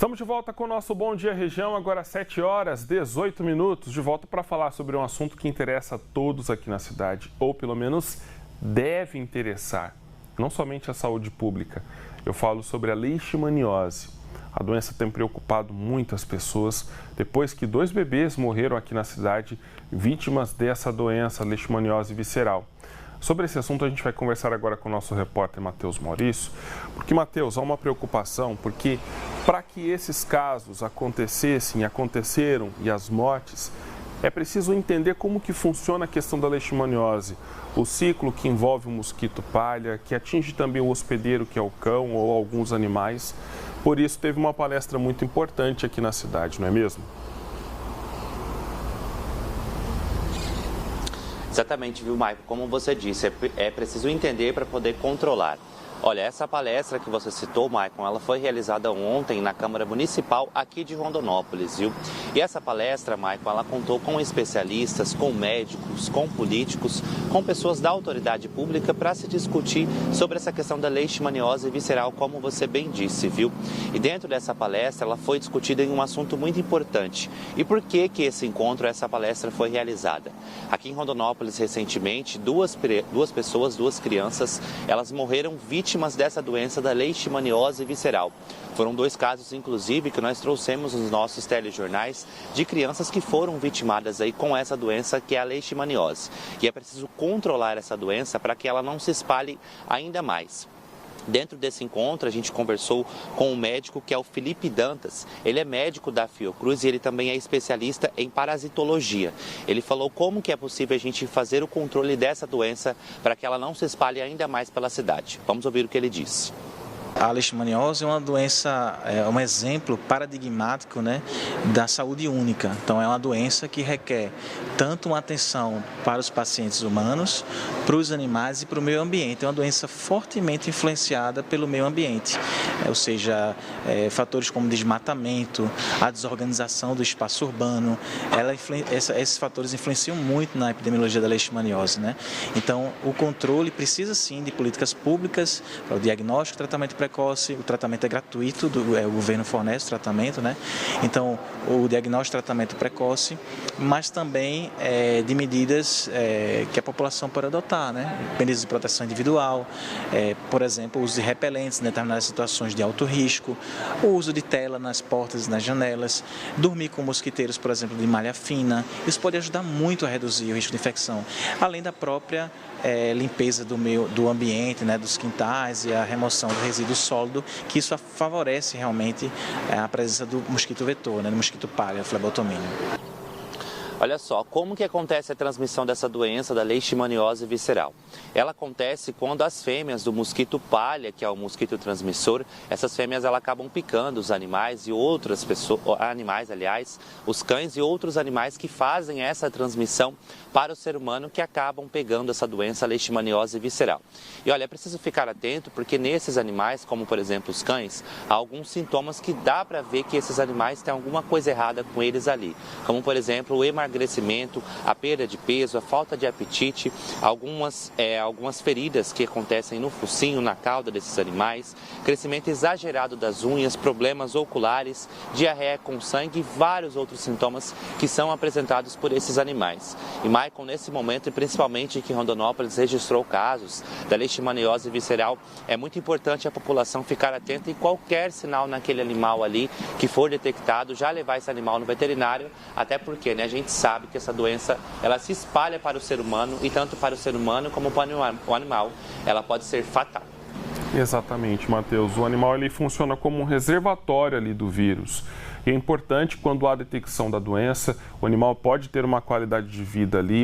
Estamos de volta com o nosso Bom Dia Região, agora 7 horas, 18 minutos, de volta para falar sobre um assunto que interessa a todos aqui na cidade, ou pelo menos deve interessar, não somente a saúde pública. Eu falo sobre a leishmaniose. A doença tem preocupado muitas pessoas depois que 2 bebês morreram aqui na cidade vítimas dessa doença, leishmaniose visceral. Sobre esse assunto a gente vai conversar agora com o nosso repórter Matheus Maurício, porque, Matheus, há uma preocupação, porque para que esses casos aconteceram e as mortes, é preciso entender como que funciona a questão da leishmaniose, o ciclo que envolve o mosquito palha, que atinge também o hospedeiro, que é o cão, ou alguns animais. Por isso teve uma palestra muito importante aqui na cidade, não é mesmo? Exatamente, viu, Maicon? Como você disse, é preciso entender para poder controlar. Olha, essa palestra que você citou, Maicon, ela foi realizada ontem na Câmara Municipal aqui de Rondonópolis, viu? E essa palestra, Maicon, ela contou com especialistas, com médicos, com políticos, com pessoas da autoridade pública para se discutir sobre essa questão da leishmaniose visceral, como você bem disse, viu? E dentro dessa palestra, ela foi discutida em um assunto muito importante. E por que esse encontro, essa palestra foi realizada? Aqui em Rondonópolis, recentemente, duas crianças, elas morreram vítimas dessa doença da leishmaniose visceral. Foram 2 casos, inclusive, que nós trouxemos nos nossos telejornais de crianças que foram vitimadas aí com essa doença que é a leishmaniose. E é preciso controlar essa doença para que ela não se espalhe ainda mais. Dentro desse encontro, a gente conversou com um médico que é o Felipe Dantas. Ele é médico da Fiocruz e ele também é especialista em parasitologia. Ele falou como que é possível a gente fazer o controle dessa doença para que ela não se espalhe ainda mais pela cidade. Vamos ouvir o que ele disse. A leishmaniose é uma doença, é um exemplo paradigmático, né, da saúde única. Então, é uma doença que requer tanto uma atenção para os pacientes humanos, para os animais e para o meio ambiente. É uma doença fortemente influenciada pelo meio ambiente, ou seja, fatores como desmatamento, a desorganização do espaço urbano. Esses fatores influenciam muito na epidemiologia da leishmaniose, né? Então, o controle precisa sim de políticas públicas para o diagnóstico, tratamento precoce. O tratamento é gratuito, o governo fornece o tratamento, né? Então, o diagnóstico e tratamento precoce, mas também de medidas que a população pode adotar, né? Medidas de proteção individual, por exemplo, o uso de repelentes em determinadas situações de alto risco, o uso de tela nas portas e nas janelas, dormir com mosquiteiros, por exemplo, de malha fina. Isso pode ajudar muito a reduzir o risco de infecção, além da própria limpeza do ambiente, né, dos quintais e a remoção do resíduo sólido, que isso favorece realmente a presença do mosquito vetor, né, do mosquito palha, flebotomínio. Olha só, como que acontece a transmissão dessa doença da leishmaniose visceral? Ela acontece quando as fêmeas do mosquito palha, que é o mosquito transmissor, essas fêmeas elas acabam picando os animais e outras pessoas, os cães e outros animais que fazem essa transmissão para o ser humano, que acabam pegando essa doença, a leishmaniose visceral. E olha, é preciso ficar atento porque nesses animais, como por exemplo os cães, há alguns sintomas que dá para ver que esses animais têm alguma coisa errada com eles ali, como por exemplo o emagrecimento, a perda de peso, a falta de apetite, algumas feridas que acontecem no focinho, na cauda desses animais, crescimento exagerado das unhas, problemas oculares, diarreia com sangue e vários outros sintomas que são apresentados por esses animais. E Maicon, nesse momento, e principalmente que Rondonópolis registrou casos da leishmaniose visceral, é muito importante a população ficar atenta e qualquer sinal naquele animal ali que for detectado, já levar esse animal no veterinário, até porque, né, a gente sabe que essa doença ela se espalha para o ser humano e tanto para o ser humano como para o animal, ela pode ser fatal. Exatamente, Matheus. O animal ele funciona como um reservatório ali do vírus. E é importante, quando há detecção da doença, o animal pode ter uma qualidade de vida ali.